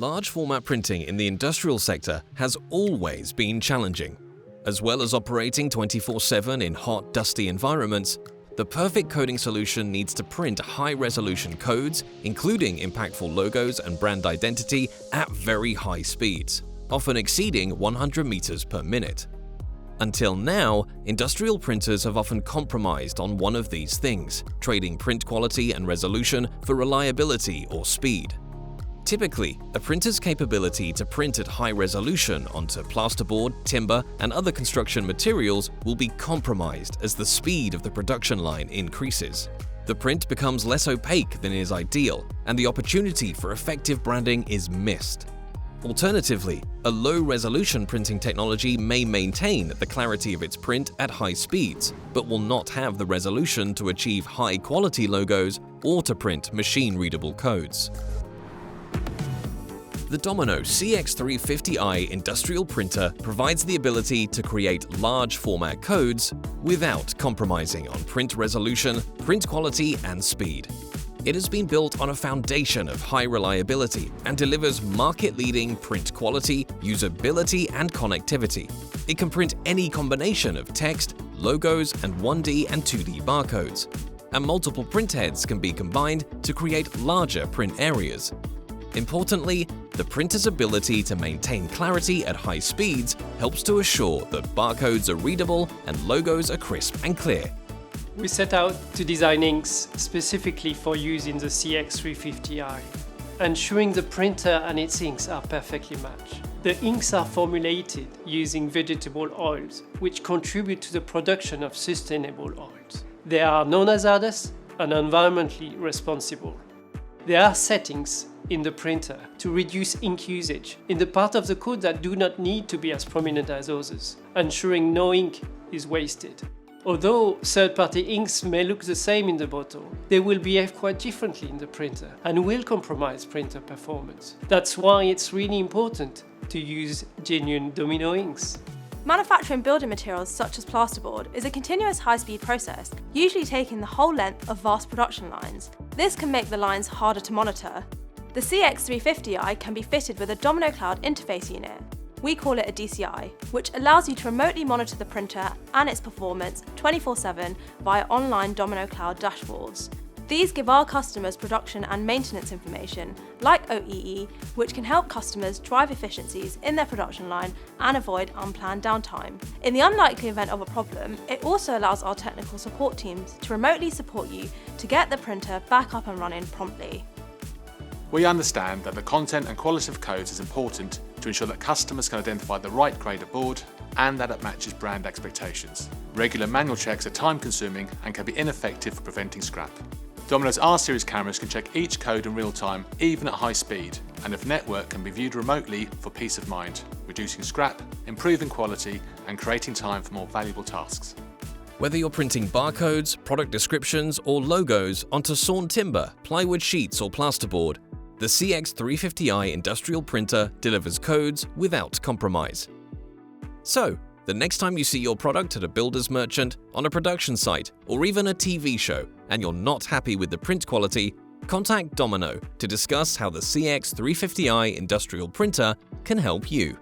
Large format printing in the industrial sector has always been challenging. As well as operating 24/7 in hot, dusty environments, the perfect coding solution needs to print high-resolution codes, including impactful logos and brand identity at very high speeds, often exceeding 100 meters per minute. Until now, industrial printers have often compromised on one of these things, trading print quality and resolution for reliability or speed. Typically, a printer's capability to print at high resolution onto plasterboard, timber, and other construction materials will be compromised as the speed of the production line increases. The print becomes less opaque than is ideal, and the opportunity for effective branding is missed. Alternatively, a low-resolution printing technology may maintain the clarity of its print at high speeds, but will not have the resolution to achieve high-quality logos or to print machine-readable codes. The Domino CX350i industrial printer provides the ability to create large format codes without compromising on print resolution, print quality, and speed. It has been built on a foundation of high reliability and delivers market-leading print quality, usability, and connectivity. It can print any combination of text, logos, and 1D and 2D barcodes. And multiple print heads can be combined to create larger print areas. Importantly, the printer's ability to maintain clarity at high speeds helps to assure that barcodes are readable and logos are crisp and clear. We set out to design inks specifically for use in the CX350i, ensuring the printer and its inks are perfectly matched. The inks are formulated using vegetable oils, which contribute to the production of sustainable oils. They are non-hazardous and environmentally responsible. There are settings in the printer to reduce ink usage in the part of the code that do not need to be as prominent as others, ensuring no ink is wasted. Although third-party inks may look the same in the bottle, they will behave quite differently in the printer and will compromise printer performance. That's why it's really important to use genuine Domino inks. Manufacturing building materials such as plasterboard is a continuous high-speed process, usually taking the whole length of vast production lines. This can make the lines harder to monitor. The CX350i can be fitted with a Domino Cloud interface unit. We call it a DCI, which allows you to remotely monitor the printer and its performance 24/7 via online Domino Cloud dashboards. These give our customers production and maintenance information, like OEE, which can help customers drive efficiencies in their production line and avoid unplanned downtime. In the unlikely event of a problem, it also allows our technical support teams to remotely support you to get the printer back up and running promptly. We understand that the content and quality of codes is important to ensure that customers can identify the right grade of board and that it matches brand expectations. Regular manual checks are time-consuming and can be ineffective for preventing scrap. Domino's R-Series cameras can check each code in real time, even at high speed, and if network can be viewed remotely for peace of mind, reducing scrap, improving quality, and creating time for more valuable tasks. Whether you're printing barcodes, product descriptions, or logos onto sawn timber, plywood sheets, or plasterboard, the CX350i industrial printer delivers codes without compromise. So, the next time you see your product at a builder's merchant, on a production site, or even a TV show, and you're not happy with the print quality, contact Domino to discuss how the CX350i industrial printer can help you.